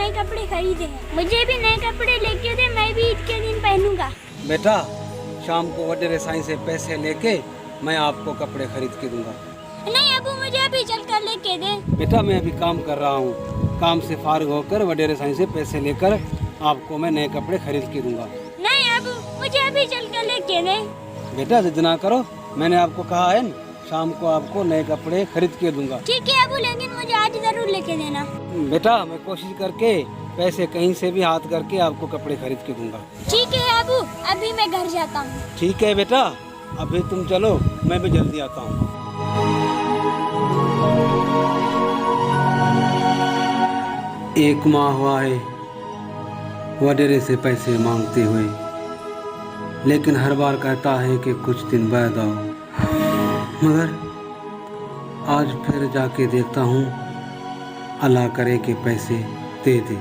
नए कपड़े खरीदे हैं। मुझे भी नए कपड़े लेके दे, मैं भी ईद के दिन पहनूंगा। बेटा शाम को वडेरे साईं से पैसे लेके मैं आपको कपड़े खरीद के दूंगा। नहीं अबू, मुझे अभी चल कर लेके दे। बेटा मैं अभी काम कर रहा हूँ, काम से फारिग होकर वडेरे साईं से पैसे लेकर आपको मैं नए कपड़े खरीद के दूंगा। नहीं अबू, मुझे अभी चल कर लेके दे। बेटा जिद ना करो, मैंने आपको कहा है न, शाम को आपको नए कपड़े खरीद के दूंगा। ठीक है अबू, लेकिन मुझे आज जरूर लेके देना। बेटा मैं कोशिश करके पैसे कहीं से भी हाथ करके आपको कपड़े खरीद के दूंगा। ठीक है अबू, अभी मैं घर जाता हूँ। ठीक है बेटा, अभी तुम चलो, मैं भी जल्दी आता हूँ। एक माह हुआ है वडेरे से पैसे मांगते हुए, लेकिन हर बार कहता है कि कुछ दिन बाद आओ, मगर आज फिर जाके देखता हूँ, अल्लाह करे कि पैसे दे दे।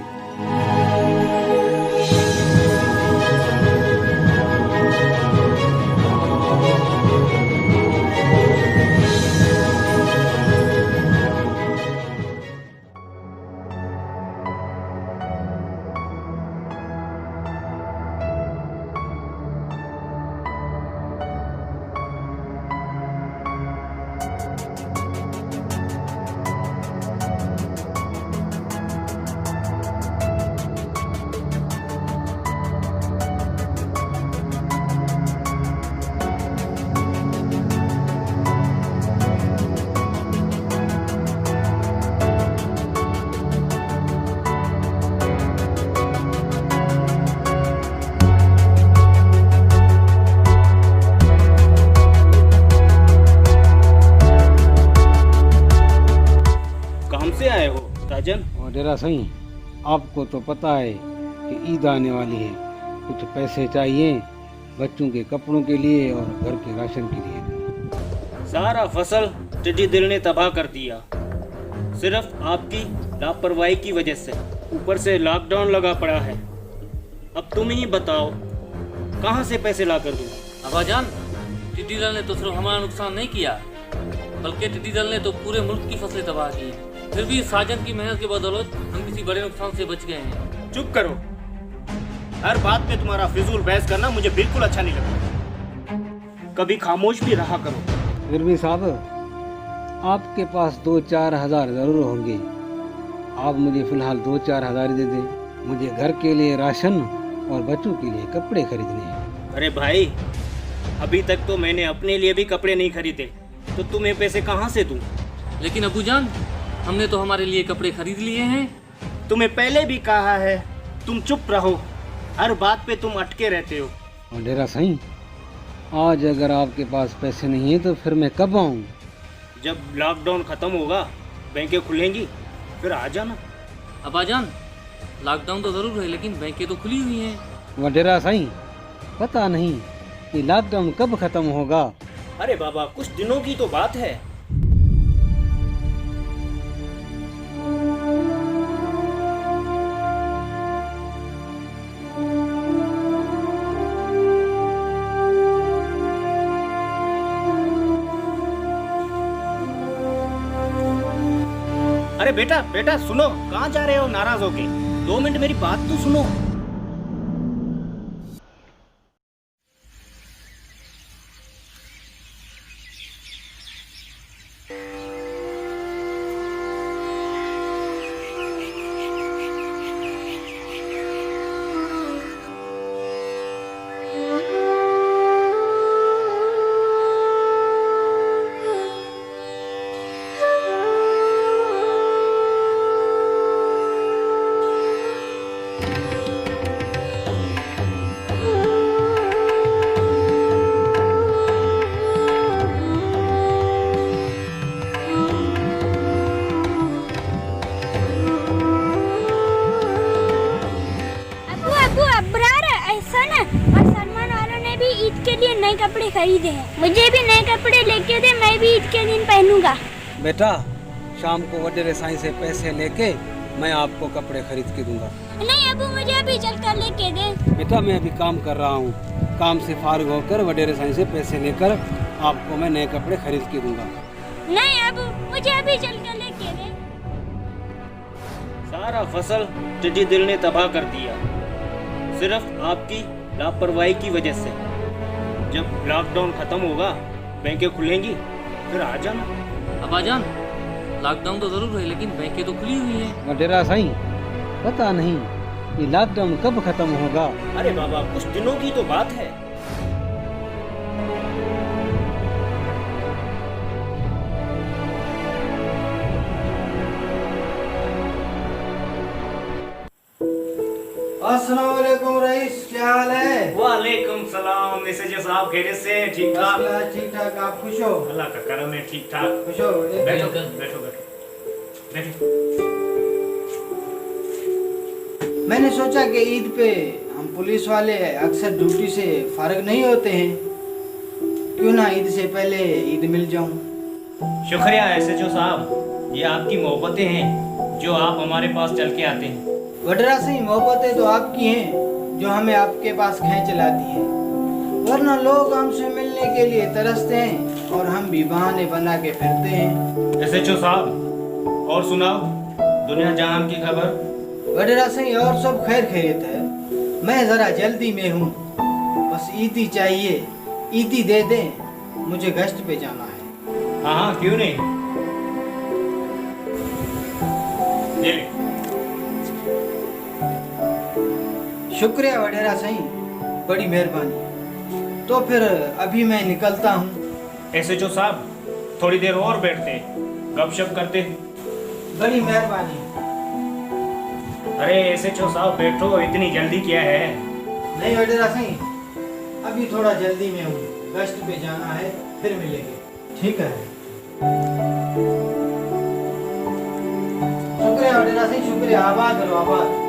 आए हो राजन? वडेरा साईं, आपको तो पता है कि ईद आने वाली है, कुछ पैसे चाहिए बच्चों के कपड़ों के लिए और घर के राशन के लिए। सारा फसल टिड्डी दिल ने तबाह कर दिया, सिर्फ आपकी लापरवाही की वजह से। ऊपर से लॉकडाउन लगा पड़ा है। अब तुम ही बताओ कहाँ से पैसे ला कर दूँ? अब्बाजान, टिड्डी दल ने तो सिर्फ हमारा नुकसान नहीं किया, बल्कि टिड्डी दल ने तो पूरे मुल्क की फसलें तबाह की। फिर भी साजन की मेहनत की बदौलत हम किसी बड़े नुकसान से बच गए हैं। चुप करो, हर बात में तुम्हारा फिजूल बहस करना मुझे बिल्कुल अच्छा नहीं लगता। कभी खामोश भी रहा करो। फिर भी साहब, आपके पास 2-4 हज़ार जरूर होंगे। आप मुझे फिलहाल 2-4 हज़ार दे दें, मुझे घर के लिए राशन और बच्चों के लिए कपड़े खरीदने हैं। अरे भाई, अभी तक तो मैंने अपने लिए भी कपड़े नहीं खरीदे, तो तुम्हें पैसे कहाँ से दूं? लेकिन अबूजान, हमने तो हमारे लिए कपड़े खरीद लिए हैं। तुम्हें पहले भी कहा है, तुम चुप रहो, हर बात पे तुम अटके रहते हो। वडेरा साईं, आज अगर आपके पास पैसे नहीं है तो फिर मैं कब आऊँ? जब लॉकडाउन खत्म होगा, बैंकें खुलेंगी, फिर आ जाना। अब्बाजान, लॉकडाउन तो जरूर है, लेकिन बैंकें तो खुली हुई हैं। वडेरा साईं, पता नहीं कि लॉकडाउन कब खत्म होगा। अरे बाबा, कुछ दिनों की तो बात है। अरे बेटा बेटा सुनो, कहाँ जा रहे हो नाराज होके? 2 मिनट मेरी बात तो सुनो। नए कपड़े खरीदे हैं। मुझे भी नए कपड़े लेके दे, मैं भी ईद के दिन पहनूंगा। बेटा शाम को वडेरे साईं से पैसे लेके मैं आपको कपड़े खरीद के दूंगा। नहीं अबू, मुझे अभी चल कर लेके दे। बेटा मैं अभी काम कर रहा हूँ, काम से फारिग होकर वडेरे साईं से पैसे लेकर आपको मैं नए कपड़े खरीद के दूंगा। नहीं अबू, मुझे अभी चल कर लेके दे। सारा फसल टिड्डी दिल ने तबाह कर दिया, सिर्फ आपकी लापरवाही की वजह से। जब लॉकडाउन खत्म होगा, बैंकें खुलेंगी, फिर आ जाना। अब्बाजान, लॉकडाउन तो जरूर है लेकिन बैंकें तो खुली हुई हैं। वडेरा साईं, पता नहीं ये लॉकडाउन कब खत्म होगा। अरे बाबा, कुछ दिनों की तो बात है। अस्सलाम वालेकुम रईस, क्या हाल है? वालेकुम सलाम मैसेजर साहब, खैरियत से? ठीक ठाक? ठीक ठाक, आप खुश हो? अल्लाह का करम है, ठीक ठाक। खुश हो? बैठो बैठो बैठो बैठो। मैंने सोचा कि ईद पे हम पुलिस वाले अक्सर ड्यूटी से फारिग नहीं होते हैं, क्यों ना ईद से पहले ईद मिल जाऊं। शुक्रिया एसएचओ साहब, ये आपकी मोहब्बतें हैं जो आप हमारे पास चल के आते हैं। वडरा से मोहब्बतें तो आपकी हैं जो हमें आपके पास खींच लाती हैं, वरना लोग हमसे मिलने के लिए तरसते हैं और हम भी बहाने बना के फिरते हैं। एसएचओ साहब, और सुनाओ दुनिया जहान की खबर। वडरा से और सब खैर खैरियत है, मैं ज़रा जल्दी में हूँ, बस ईदी चाहिए, ईदी दे दें, मुझे गश्त पे जाना है। हाँ हाँ, क्यों नहीं, ले ले। शुक्रिया वडेरा सही, बड़ी मेहरबानी। तो फिर अभी मैं निकलता हूँ। एसएचओ साहब, थोड़ी देर और बैठते, गपशप करते। बड़ी मेहरबानी। अरे एसएचओ साहब बैठो, इतनी जल्दी क्या है? नहीं वडेरा सही, अभी थोड़ा जल्दी में हूँ, गश्त पे जाना है, फिर मिलेंगे। ठीक है, शुक्रिया वडेरा सही, शुक्रिया। आबाद रहो, आबाद।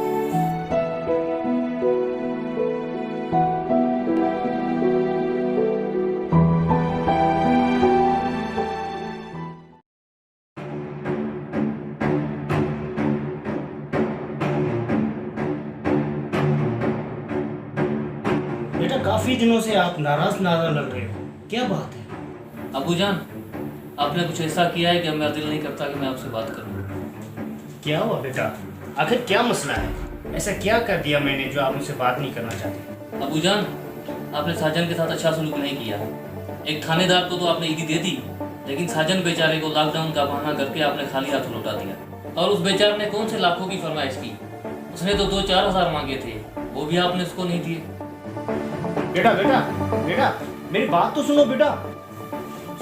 बेटा, काफी दिनों से आप नाराज नाराज लग रहे हो, क्या बात है? अबूजान, आपने कुछ ऐसा किया है कि अब मेरा दिल नहीं करता कि मैं आपसे बात करूं। क्या हुआ बेटा, आखिर क्या मसला है? ऐसा क्या कर दिया मैंने जो आप मुझसे बात नहीं करना चाहते? अबूजान, आपने साजन के साथ अच्छा सलूक नहीं किया। एक थानेदार को तो आपने ईदी दे दी, लेकिन साजन बेचारे को लॉकडाउन का बहाना करके आपने खाली हाथ लौटा दिया। और उस बेचारे ने कौन से लाखों की फरमाइश की, उसने तो 2-4 हज़ार मांगे थे, वो भी आपने उसको नहीं दिए। बेटा बेटा बेटा, मेरी बात तो सुनो बेटा,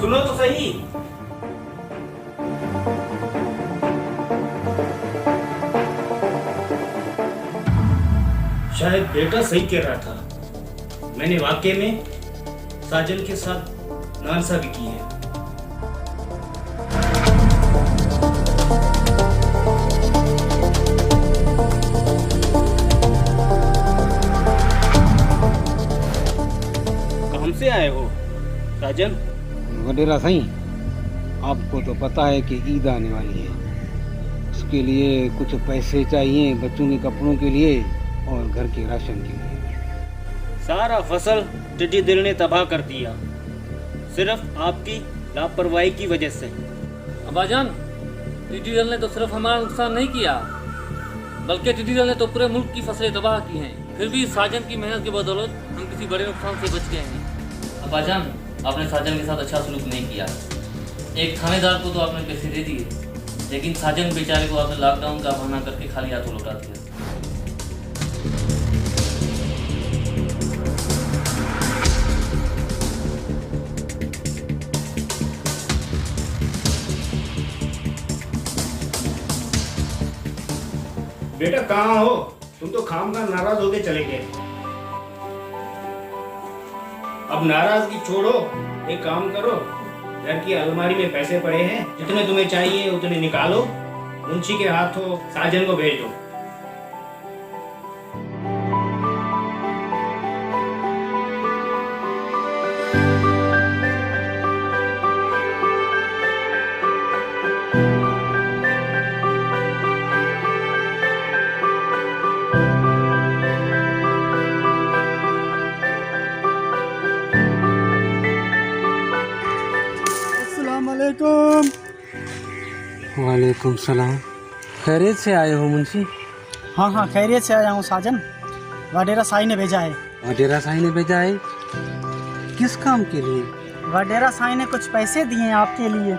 सुनो तो सही। शायद बेटा सही कह रहा था, मैंने वाकई में साजन के साथ नाइंसाफी की है। कहाँ से आए हो साजन? वडेरा साईं, आपको तो पता है कि ईद आने वाली है, उसके लिए कुछ पैसे चाहिए, बच्चों के कपड़ों के लिए और घर के राशन के लिए। सारा फसल टिड्डी दिल ने तबाह कर दिया, सिर्फ आपकी लापरवाही की वजह से। अब्बाजान, टिड्डी दल ने तो सिर्फ हमारा नुकसान नहीं किया, बल्कि टिड्डी दल ने तो पूरे मुल्क की फसलें तबाह की हैं। फिर भी साजन की मेहनत की बदौलत हम किसी बड़े नुकसान से बच गए हैं। अब्बाजान, आपने साजन के साथ अच्छा सलूक नहीं किया। एक थानेदार को तो आपने पैसे दे दिए, लेकिन साजन बेचारे को आपने लॉकडाउन का बहाना करके खाली हाथों लौटा दिया। बेटा कहाँ हो तुम? तो खाम का नाराज होके चले गए। अब नाराजगी छोड़ो, एक काम करो, घर की अलमारी में पैसे पड़े हैं, जितने तुम्हें चाहिए उतने निकालो, मुंशी के हाथों साजन को भेज दो। अस्सलाम वालेकुम। वालेकुम सलाम। खैरियत से आए हो मुंशी? हाँ हाँ, खैरियत से आया हूँ साजन। वाडेरा साई ने भेजा है। वडेरा साई ने भेजा है? किस काम के लिए? वाडेरा साई ने कुछ पैसे दिए हैं आपके लिए।